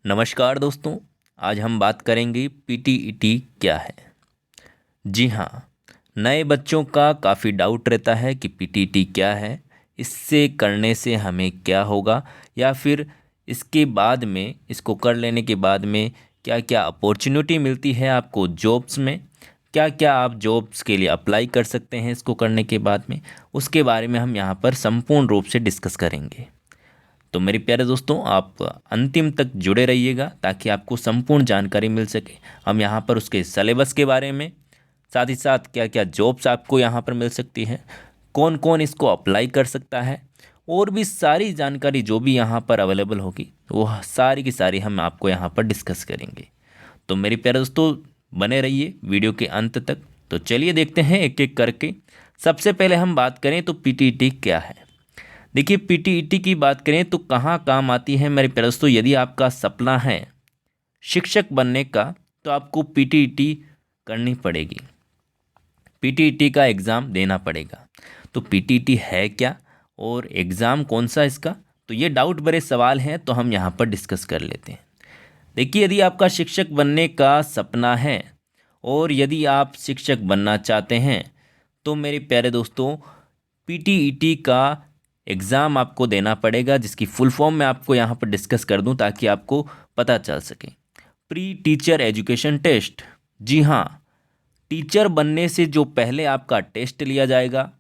नमस्कार दोस्तों। आज हम बात करेंगे पीटीईटी क्या है। जी हाँ, नए बच्चों का काफ़ी डाउट रहता है कि पीटीईटी क्या है, इससे करने से हमें क्या होगा, या फिर इसके बाद में, इसको कर लेने के बाद में क्या क्या अपॉर्चुनिटी मिलती है आपको जॉब्स में, क्या क्या आप जॉब्स के लिए अप्लाई कर सकते हैं इसको करने के बाद में, उसके बारे में हम यहाँ पर संपूर्ण रूप से डिस्कस करेंगे। तो मेरे प्यारे दोस्तों, आप अंतिम तक जुड़े रहिएगा ताकि आपको संपूर्ण जानकारी मिल सके। हम यहाँ पर उसके सिलेबस के बारे में, साथ ही साथ क्या क्या जॉब्स आपको यहाँ पर मिल सकती है, कौन कौन इसको अप्लाई कर सकता है, और भी सारी जानकारी जो भी यहाँ पर अवेलेबल होगी वो सारी की सारी हम आपको यहाँ पर डिस्कस करेंगे। तो मेरे प्यारे दोस्तों, बने रहिए वीडियो के अंत तक। तो चलिए देखते हैं एक एक करके। सबसे पहले हम बात करें तो पीटीईटी क्या है। देखिए, पीटीईटी की बात करें तो कहाँ काम आती है मेरे प्यारे दोस्तों। यदि आपका सपना है शिक्षक बनने का तो आपको पीटीईटी करनी पड़ेगी, पीटीईटी का एग्ज़ाम देना पड़ेगा। तो पीटीईटी है क्या और एग्ज़ाम कौन सा इसका, तो ये डाउट भरे सवाल हैं, तो हम यहाँ पर डिस्कस कर लेते हैं। देखिए, यदि आपका शिक्षक बनने का सपना है और यदि आप शिक्षक बनना चाहते हैं तो मेरे प्यारे दोस्तों, पीटीईटी का एग्ज़ाम आपको देना पड़ेगा, जिसकी फुल फॉर्म मैं आपको यहाँ पर डिस्कस कर दूँ ताकि आपको पता चल सके। Pre teacher education test. जी हाँ, टीचर बनने से जो पहले आपका टेस्ट लिया जाएगा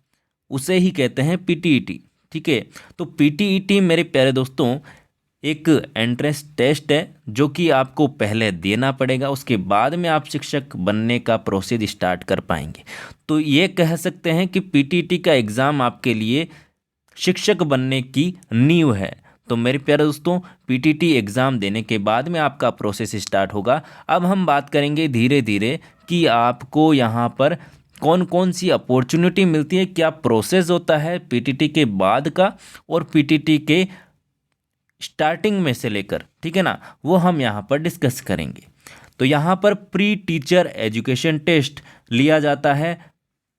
उसे ही कहते हैं पीटीईटी। ठीक है, तो पीटीईटी मेरे प्यारे दोस्तों एक एंट्रेंस टेस्ट है जो कि आपको पहले देना पड़ेगा, उसके बाद में आप शिक्षक बनने का प्रोसेस स्टार्ट कर पाएंगे। तो ये कह सकते हैं कि पीटीईटी का एग्ज़ाम आपके लिए शिक्षक बनने की नींव है। तो मेरे प्यारे दोस्तों, पीटीटी एग्ज़ाम देने के बाद में आपका प्रोसेस स्टार्ट होगा। अब हम बात करेंगे धीरे धीरे कि आपको यहाँ पर कौन कौन सी अपॉर्चुनिटी मिलती है, क्या प्रोसेस होता है पीटीटी के बाद का और पीटीटी के स्टार्टिंग में से लेकर, ठीक है ना, वो हम यहाँ पर डिस्कस करेंगे। तो यहाँ पर प्री टीचर एजुकेशन टेस्ट लिया जाता है।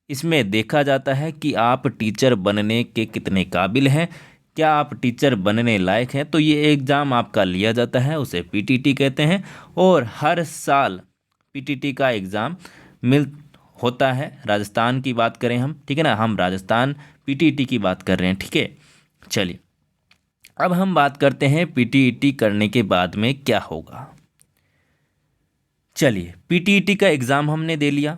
इसमें देखा जाता है कि आप टीचर बनने के कितने काबिल हैं, क्या आप टीचर बनने लायक हैं। तो ये एग्ज़ाम आपका लिया जाता है, उसे पीटीटी कहते हैं। और हर साल पीटीटी का एग्ज़ाम मिल होता है। राजस्थान की बात करें हम, ठीक है ना, हम राजस्थान पीटीटी की बात कर रहे हैं। ठीक है, चलिए अब हम बात करते हैं पीटीटी करने के बाद में क्या होगा। चलिए, पीटीटी का एग्ज़ाम हमने दे लिया।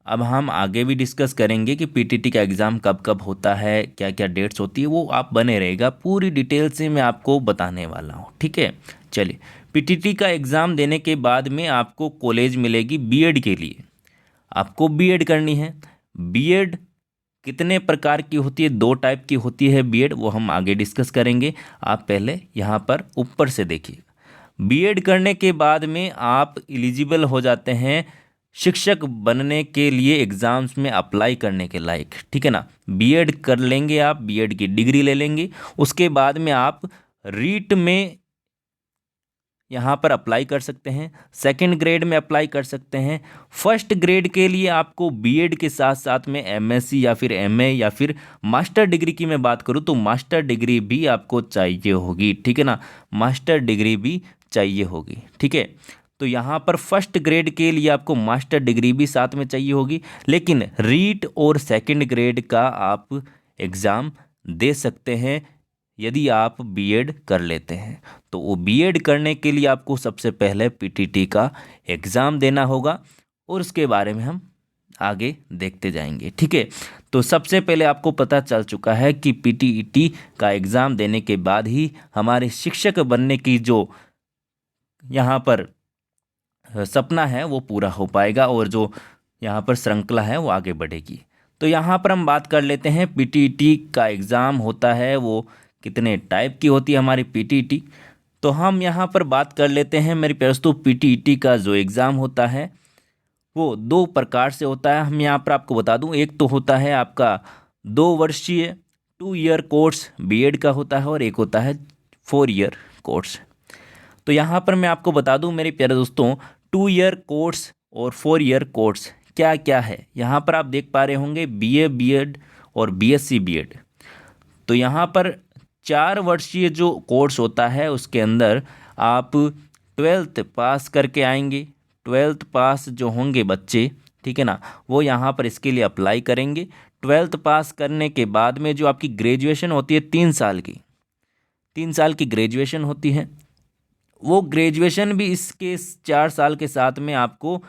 अब हम आगे भी डिस्कस करेंगे कि पीटीटी का एग्ज़ाम कब कब होता है, क्या क्या डेट्स होती है, वो आप बने रहेगा, पूरी डिटेल से मैं आपको बताने वाला हूँ। ठीक है, चलिए, पीटीटी का एग्ज़ाम देने के बाद में आपको कॉलेज मिलेगी बीएड के लिए। आपको बीएड करनी है। बीएड कितने प्रकार की होती है, दो टाइप की होती है बीएड, वो हम आगे डिस्कस करेंगे। आप पहले यहाँ पर ऊपर से देखिए। बीएड करने के बाद में आप एलिजिबल हो जाते हैं शिक्षक बनने के लिए एग्ज़ाम्स में अप्लाई करने के लायक। ठीक है ना, बीएड कर लेंगे आप, बीएड की डिग्री ले लेंगे, उसके बाद में आप रीट में यहाँ पर अप्लाई कर सकते हैं, सेकंड ग्रेड में अप्लाई कर सकते हैं। फर्स्ट ग्रेड के लिए आपको बीएड के साथ साथ में एमएससी या फिर एमए या फिर मास्टर डिग्री की मैं बात करूँ तो मास्टर डिग्री भी आपको चाहिए होगी। ठीक है ना, मास्टर डिग्री भी चाहिए होगी। ठीक है, तो यहाँ पर फर्स्ट ग्रेड के लिए आपको मास्टर डिग्री भी साथ में चाहिए होगी, लेकिन रीट और सेकंड ग्रेड का आप एग्ज़ाम दे सकते हैं यदि आप बीएड कर लेते हैं। तो वो बीएड करने के लिए आपको सबसे पहले पीटीटी का एग्ज़ाम देना होगा और उसके बारे में हम आगे देखते जाएंगे। ठीक है, तो सबसे पहले आपको पता चल चुका है कि पीटीईटी का एग्ज़ाम देने के बाद ही हमारे शिक्षक बनने की जो यहाँ पर सपना है वो पूरा हो पाएगा और जो यहाँ पर श्रृंखला है वो आगे बढ़ेगी। तो यहाँ पर हम बात कर लेते हैं पीटीईटी का एग्ज़ाम होता है वो कितने टाइप की होती है हमारी पीटीईटी। तो हम यहाँ पर बात कर लेते हैं मेरे प्यारे दोस्तों, पीटीईटी का जो एग्ज़ाम होता है वो दो प्रकार से होता है। हम यहाँ पर आपको बता दूँ, एक तो होता है आपका 2 वर्षीय 2 ईयर कोर्स बीएड का होता है और एक होता है 4 ईयर कोर्स। तो यहाँ पर मैं आपको बता दूँ मेरे प्यारे दोस्तों, 2 ईयर कोर्स और 4 ईयर कोर्स क्या क्या है। यहाँ पर आप देख पा रहे होंगे बीए बीएड और बीएससी बीएड। तो यहाँ पर 4 वर्षीय जो कोर्स होता है उसके अंदर आप ट्वेल्थ पास करके आएंगे, ट्वेल्थ पास जो होंगे बच्चे, ठीक है ना, वो यहाँ पर इसके लिए अप्लाई करेंगे। ट्वेल्थ पास करने के बाद में जो आपकी ग्रेजुएशन होती है 3 साल की, 3 साल की ग्रेजुएशन होती है, वो ग्रेजुएशन भी इसके 4 साल के साथ में आपको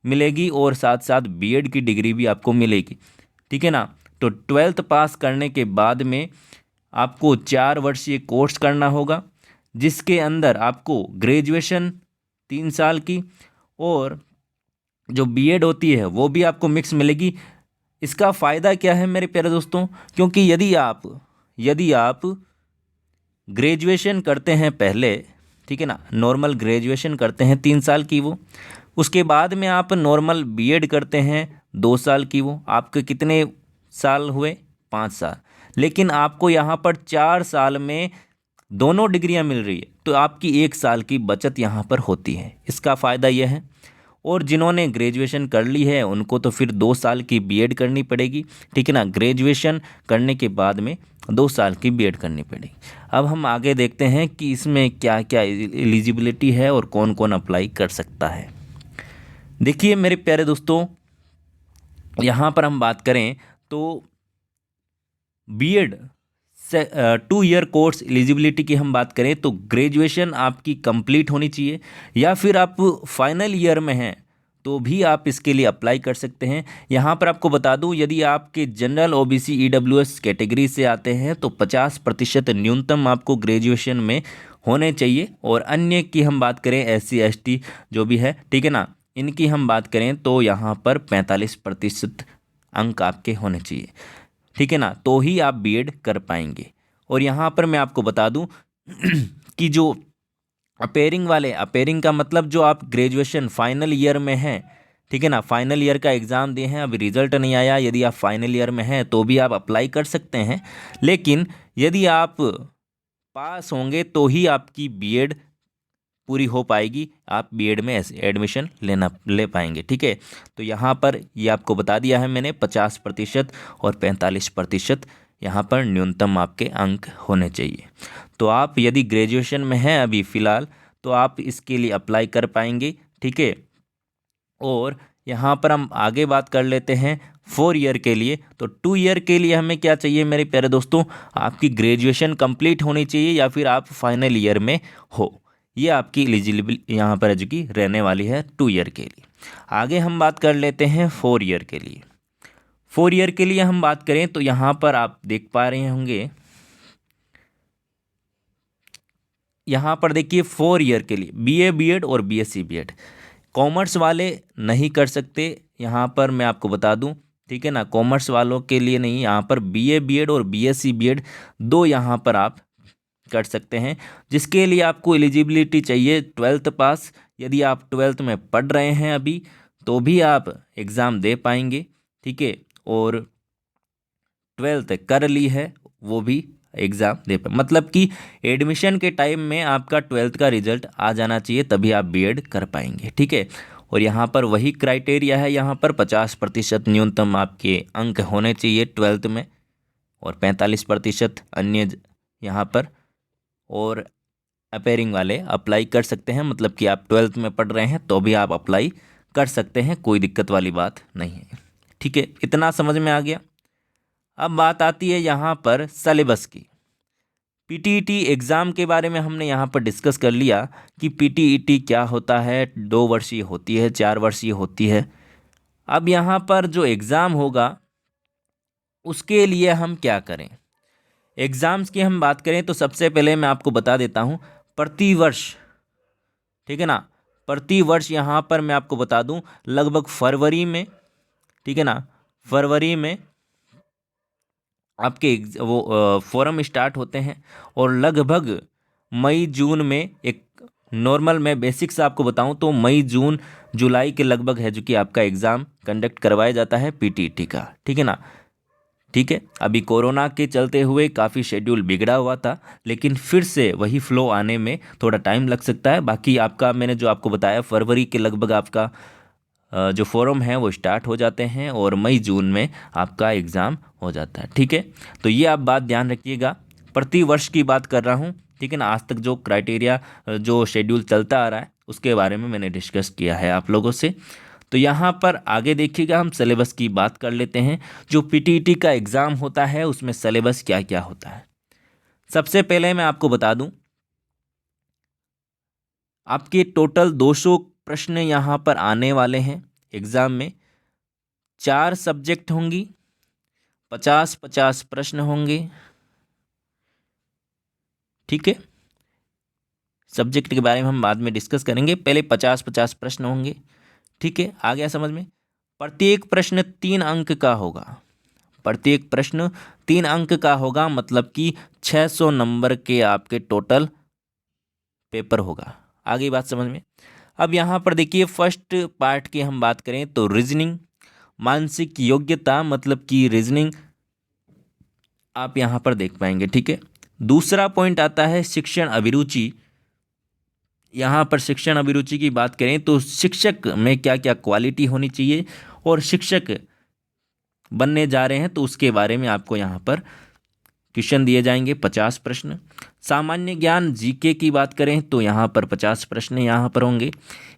मिलेगी और साथ साथ बीएड की डिग्री भी आपको मिलेगी, ठीक है ना। तो ट्वेल्थ पास करने के बाद में आपको 4 वर्षीय कोर्स करना होगा, जिसके अंदर आपको ग्रेजुएशन 3 साल की और जो बीएड होती है वो भी आपको मिक्स मिलेगी। इसका फ़ायदा क्या है मेरे प्यारे दोस्तों, क्योंकि यदि आप ग्रेजुएशन करते हैं पहले, ठीक है ना, नॉर्मल ग्रेजुएशन करते हैं 3 साल की वो, उसके बाद में आप नॉर्मल बीएड करते हैं 2 साल की, वो आपके कितने साल हुए, 5 साल। लेकिन आपको यहाँ पर 4 साल में दोनों डिग्रियाँ मिल रही है, तो आपकी 1 साल की बचत यहाँ पर होती है, इसका फ़ायदा यह है। और जिन्होंने ग्रेजुएशन कर ली है उनको तो फिर 2 साल की बीएड करनी पड़ेगी, ठीक है ना, ग्रेजुएशन करने के बाद में 2 साल की बीएड करनी पड़ेगी। अब हम आगे देखते हैं कि इसमें क्या क्या एलिजिबिलिटी है और कौन कौन अप्लाई कर सकता है। देखिए मेरे प्यारे दोस्तों, यहाँ पर हम बात करें तो बीएड से 2 ईयर कोर्स एलिजिबिलिटी की हम बात करें तो ग्रेजुएशन आपकी कंप्लीट होनी चाहिए, या फिर आप फाइनल ईयर में हैं तो भी आप इसके लिए अप्लाई कर सकते हैं। यहाँ पर आपको बता दूँ, यदि आपके जनरल ओबीसी ईडब्ल्यूएस कैटेगरी से आते हैं तो 50% न्यूनतम आपको ग्रेजुएशन में होने चाहिए, और अन्य की हम बात करें एससी एसटी जो भी है, ठीक है ना, इनकी हम बात करें तो यहाँ पर 45% अंक आपके होने चाहिए, ठीक है ना, तो ही आप बीएड कर पाएंगे। और यहाँ पर मैं आपको बता दूं कि जो अपेयरिंग का मतलब जो आप ग्रेजुएशन फाइनल ईयर में हैं, ठीक है ना, फाइनल ईयर का एग्ज़ाम दिए हैं, अभी रिजल्ट नहीं आया, यदि आप फाइनल ईयर में हैं तो भी आप अप्लाई कर सकते हैं। लेकिन यदि आप पास होंगे तो ही आपकी बीएड पूरी हो पाएगी, आप बीएड में एडमिशन ले पाएंगे, ठीक है। तो यहाँ पर ये आपको बता दिया है मैंने, 50% और 45% यहाँ पर न्यूनतम आपके अंक होने चाहिए। तो आप यदि ग्रेजुएशन में हैं अभी फ़िलहाल तो आप इसके लिए अप्लाई कर पाएंगे, ठीक है। और यहाँ पर हम आगे बात कर लेते हैं 4 ईयर के लिए। तो 2 ईयर के लिए हमें क्या चाहिए मेरे प्यारे दोस्तों, आपकी ग्रेजुएशन कंप्लीट होनी चाहिए या फिर आप फाइनल ईयर में हो, ये आपकी एलिजिबल यहाँ पर एजुकी रहने वाली है 2 ईयर के लिए। आगे हम बात कर लेते हैं 4 ईयर के लिए। 4 ईयर के लिए हम बात करें तो यहाँ पर आप देख पा रहे होंगे, यहाँ पर देखिए 4 ईयर के लिए बीए बीएड और बीएससी बीएड कॉमर्स वाले नहीं कर सकते, यहाँ पर मैं आपको बता दूँ, ठीक है ना, कॉमर्स वालों के लिए नहीं, यहाँ पर बीए बीएड और बीएससी बीएड दो यहाँ पर आप कर सकते हैं, जिसके लिए आपको एलिजिबिलिटी चाहिए 12th पास। यदि आप 12th में पढ़ रहे हैं अभी तो भी आप एग्ज़ाम दे पाएंगे, ठीक है, और 12th कर ली है वो भी एग्ज़ाम दे पाए, मतलब कि एडमिशन के टाइम में आपका 12th का रिजल्ट आ जाना चाहिए, तभी आप बीएड कर पाएंगे, ठीक है। और यहाँ पर वही क्राइटेरिया है, यहाँ पर 50% न्यूनतम आपके अंक होने चाहिए 12th में और 45% अन्य यहाँ पर। और अपेयरिंग वाले अप्लाई कर सकते हैं, मतलब कि आप 12th में पढ़ रहे हैं तो भी आप अप्लाई कर सकते हैं, कोई दिक्कत वाली बात नहीं है, ठीक है। इतना समझ में आ गया। अब बात आती है यहाँ पर सिलेबस की। पीटीईटी एग्ज़ाम के बारे में हमने यहाँ पर डिस्कस कर लिया कि पीटीईटी क्या होता है, 2 वर्षीय होती है, 4 वर्षीय होती है। अब यहाँ पर जो एग्ज़ाम होगा उसके लिए हम क्या करें। एग्ज़ाम्स की हम बात करें तो सबसे पहले मैं आपको बता देता हूँ, प्रतिवर्ष, ठीक है ना, प्रतिवर्ष यहाँ पर मैं आपको बता दूँ लगभग फरवरी में, ठीक है ना, फरवरी में आपके वो फॉरम स्टार्ट होते हैं और लगभग मई जून में एक नॉर्मल, मैं बेसिक्स आपको बताऊं तो मई जून जुलाई के लगभग है जो कि आपका एग्ज़ाम कंडक्ट करवाया जाता है पीटीईटी का, ठीक है ना, ठीक है। अभी कोरोना के चलते हुए काफ़ी शेड्यूल बिगड़ा हुआ था, लेकिन फिर से वही फ्लो आने में थोड़ा टाइम लग सकता है। बाकी आपका मैंने जो आपको बताया फरवरी के लगभग आपका जो फॉरम है वो स्टार्ट हो जाते हैं और मई जून में आपका एग्ज़ाम हो जाता है, ठीक है। तो ये आप बात ध्यान रखिएगा, प्रति वर्ष की बात कर रहा हूँ, ठीक है ना। आज तक जो क्राइटेरिया जो शेड्यूल चलता आ रहा है उसके बारे में मैंने डिस्कस किया है आप लोगों से। तो यहाँ पर आगे देखिएगा, हम सिलेबस की बात कर लेते हैं। जो पीटीईटी का एग्ज़ाम होता है उसमें सिलेबस क्या क्या होता है। सबसे पहले मैं आपको बता दूं, आपके टोटल 200 प्रश्न यहाँ पर आने वाले हैं एग्ज़ाम में। 4 सब्जेक्ट होंगी, 50-50 प्रश्न होंगे, ठीक है। सब्जेक्ट के बारे में हम बाद में डिस्कस करेंगे, पहले 50-50 प्रश्न होंगे, ठीक है। आ गया समझ में। प्रत्येक प्रश्न 3 अंक का होगा, प्रत्येक प्रश्न 3 अंक का होगा, मतलब कि 600 नंबर के आपके टोटल पेपर होगा। आ गई बात समझ में। अब यहाँ पर देखिए, फर्स्ट पार्ट की हम बात करें तो रीजनिंग, मानसिक योग्यता, मतलब कि रीजनिंग आप यहाँ पर देख पाएंगे, ठीक है। दूसरा पॉइंट आता है शिक्षण अभिरुचि। यहाँ पर शिक्षण अभिरुचि की बात करें तो शिक्षक में क्या क्या क्वालिटी होनी चाहिए, और शिक्षक बनने जा रहे हैं तो उसके बारे में आपको यहाँ पर क्वेश्चन दिए जाएंगे, 50 प्रश्न। सामान्य ज्ञान जीके की बात करें तो यहाँ पर 50 प्रश्न यहाँ पर होंगे।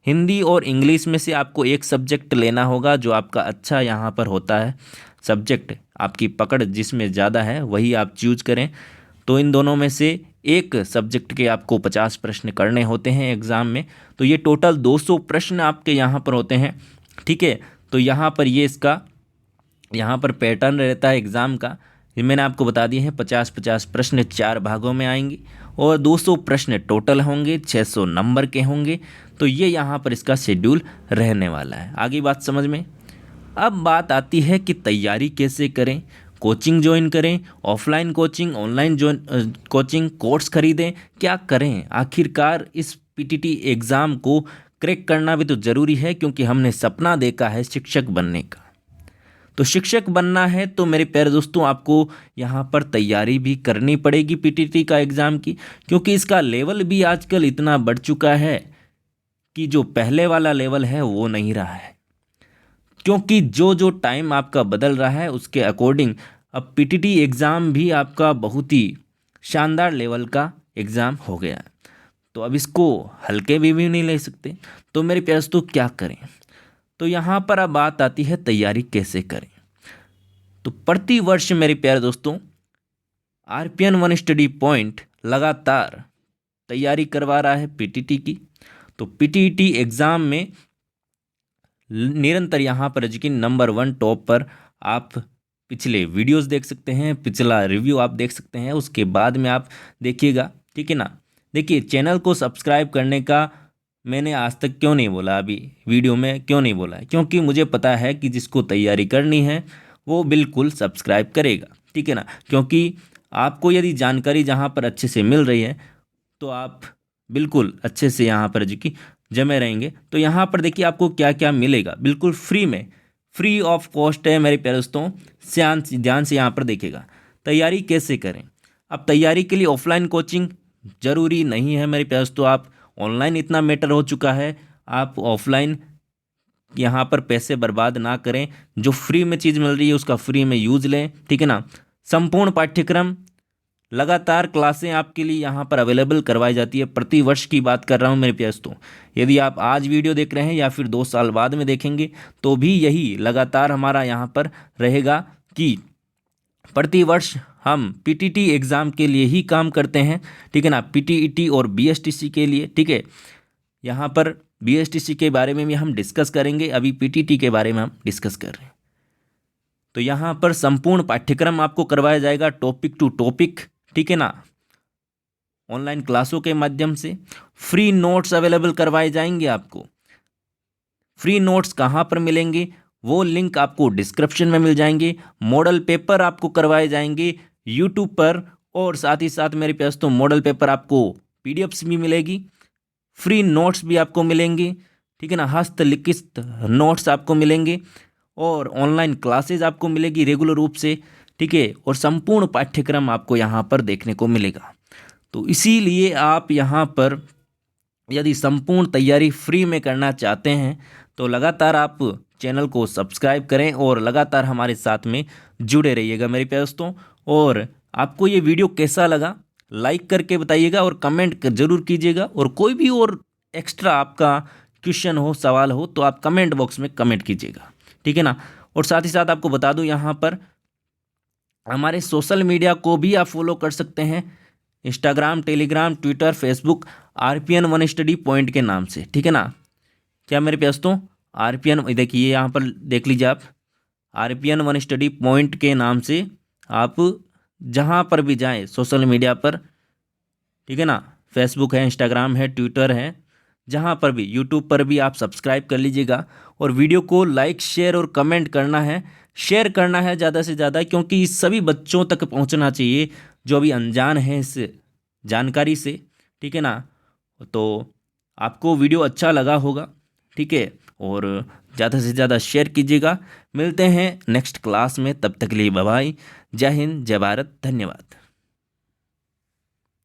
हिंदी और इंग्लिश में से आपको एक सब्जेक्ट लेना होगा, जो आपका अच्छा यहाँ पर होता है सब्जेक्ट, आपकी पकड़ जिसमें ज़्यादा है वही आप चूज करें। तो इन दोनों में से एक सब्जेक्ट के आपको 50 प्रश्न करने होते हैं एग्ज़ाम में। तो ये टोटल 200 प्रश्न आपके यहाँ पर होते हैं, ठीक है। तो यहाँ पर ये इसका यहाँ पर पैटर्न रहता है एग्ज़ाम का, ये मैंने आपको बता दिए हैं। 50-50 प्रश्न 4 भागों में आएंगे और 200 प्रश्न टोटल होंगे, 600 नंबर के होंगे। तो ये यहाँ पर इसका शेड्यूल रहने वाला है। आगे बात समझ में। अब बात आती है कि तैयारी कैसे करें, कोचिंग ज्वाइन करें, offline coaching, online coaching, course खरीदें, क्या करें। आखिरकार इस पीटीटी एग्ज़ाम को क्रैक करना भी तो ज़रूरी है, क्योंकि हमने सपना देखा है शिक्षक बनने का। तो शिक्षक बनना है तो मेरे प्यारे दोस्तों आपको यहाँ पर तैयारी भी करनी पड़ेगी पीटीटी का एग्ज़ाम की, क्योंकि इसका लेवल भी आजकल इतना बढ़ चुका है कि जो पहले वाला लेवल है वो नहीं रहा है। क्योंकि जो जो टाइम आपका बदल रहा है उसके अकॉर्डिंग अब पीटीटी एग्ज़ाम भी आपका बहुत ही शानदार लेवल का एग्ज़ाम हो गया है। तो अब इसको हल्के भी नहीं ले सकते। तो मेरे प्यारे दोस्तों क्या करें। तो यहाँ पर अब बात आती है तैयारी कैसे करें। तो प्रति वर्ष मेरे प्यारे दोस्तों आरपीएन वन स्टडी पॉइंट लगातार तैयारी करवा रहा है पीटीटी की। तो पीटीटी एग्ज़ाम में निरंतर यहाँ पर जी नंबर 1 टॉप पर आप पिछले वीडियोस देख सकते हैं, पिछला रिव्यू आप देख सकते हैं, उसके बाद में आप देखिएगा, ठीक है ना। देखिए, चैनल को सब्सक्राइब करने का मैंने आज तक क्यों नहीं बोला, अभी वीडियो में क्यों नहीं बोला है, क्योंकि मुझे पता है कि जिसको तैयारी करनी है वो बिल्कुल सब्सक्राइब करेगा, ठीक है ना। क्योंकि आपको यदि जानकारी जहाँ पर अच्छे से मिल रही है तो आप बिल्कुल अच्छे से यहाँ पर जी की जमे रहेंगे। तो यहाँ पर देखिए आपको क्या क्या मिलेगा, बिल्कुल फ्री में, फ्री ऑफ कॉस्ट है मेरे प्यारे दोस्तों। ध्यान से यहाँ पर देखिएगा तैयारी कैसे करें। अब तैयारी के लिए ऑफलाइन कोचिंग ज़रूरी नहीं है मेरे प्यारे दोस्तों, आप ऑनलाइन इतना मैटर हो चुका है, आप ऑफलाइन यहाँ पर पैसे बर्बाद ना करें। जो फ्री में चीज़ मिल रही है उसका फ्री में यूज़ लें, ठीक है ना। संपूर्ण पाठ्यक्रम लगातार क्लासें आपके लिए यहाँ पर अवेलेबल करवाई जाती है। प्रति वर्ष की बात कर रहा हूँ मेरे प्यारे दोस्तों। यदि आप आज वीडियो देख रहे हैं या फिर 2 साल बाद में देखेंगे तो भी यही लगातार हमारा यहाँ पर रहेगा कि प्रति वर्ष हम पीटीटी एग्ज़ाम के लिए ही काम करते हैं, ठीक है ना। पीटीईटी और बीएसटीसी के लिए, ठीक है। यहाँ पर बीएसटीसी के बारे में भी हम डिस्कस करेंगे, अभी पीटीटी के बारे में हम डिस्कस कर रहे हैं। तो यहाँ पर संपूर्ण पाठ्यक्रम आपको करवाया जाएगा टॉपिक टू टॉपिक, ठीक है ना। ऑनलाइन क्लासों के माध्यम से फ्री नोट्स अवेलेबल करवाए जाएंगे आपको। फ्री नोट्स कहाँ पर मिलेंगे वो लिंक आपको डिस्क्रिप्शन में मिल जाएंगे। मॉडल पेपर आपको करवाए जाएंगे यूट्यूब पर, और साथ ही साथ मेरे पास तो मॉडल पेपर आपको पीडीएफ्स भी मिलेगी, फ्री नोट्स भी आपको मिलेंगे, ठीक है ना। हस्तलिखित नोट्स आपको मिलेंगे और ऑनलाइन क्लासेज आपको मिलेगी रेगुलर रूप से, ठीक है। और संपूर्ण पाठ्यक्रम आपको यहाँ पर देखने को मिलेगा। तो इसीलिए आप यहाँ पर यदि संपूर्ण तैयारी फ्री में करना चाहते हैं तो लगातार आप चैनल को सब्सक्राइब करें और लगातार हमारे साथ में जुड़े रहिएगा मेरे प्यारे दोस्तों। और आपको ये वीडियो कैसा लगा लाइक करके बताइएगा और कमेंट ज़रूर कीजिएगा। और कोई भी और एक्स्ट्रा आपका क्वेश्चन हो, सवाल हो, तो आप कमेंट बॉक्स में कमेंट कीजिएगा, ठीक है ना। और साथ ही साथ आपको बता दूं, यहाँ पर हमारे सोशल मीडिया को भी आप फॉलो कर सकते हैं, Instagram, Telegram, Twitter, Facebook, RPN one study point के नाम से, ठीक है ना। क्या मेरे दोस्तों, RPN, देखिए यहाँ पर देख लीजिए आप, RPN वन स्टडी पॉइंट के नाम से आप जहाँ पर भी जाएं सोशल मीडिया पर, ठीक है ना, फेसबुक है, इंस्टाग्राम है, ट्विटर है, जहाँ पर भी, यूट्यूब पर भी आप सब्सक्राइब कर लीजिएगा। और वीडियो को लाइक, शेयर और कमेंट करना है, शेयर करना है ज़्यादा से ज़्यादा, क्योंकि सभी बच्चों तक पहुँचना चाहिए जो अभी अनजान है इस जानकारी से, ठीक है ना। तो आपको वीडियो अच्छा लगा होगा, ठीक है, और ज़्यादा से ज़्यादा शेयर कीजिएगा। मिलते हैं नेक्स्ट क्लास में, तब तक के लिए बाय बाय। जय हिंद, जय भारत, धन्यवाद।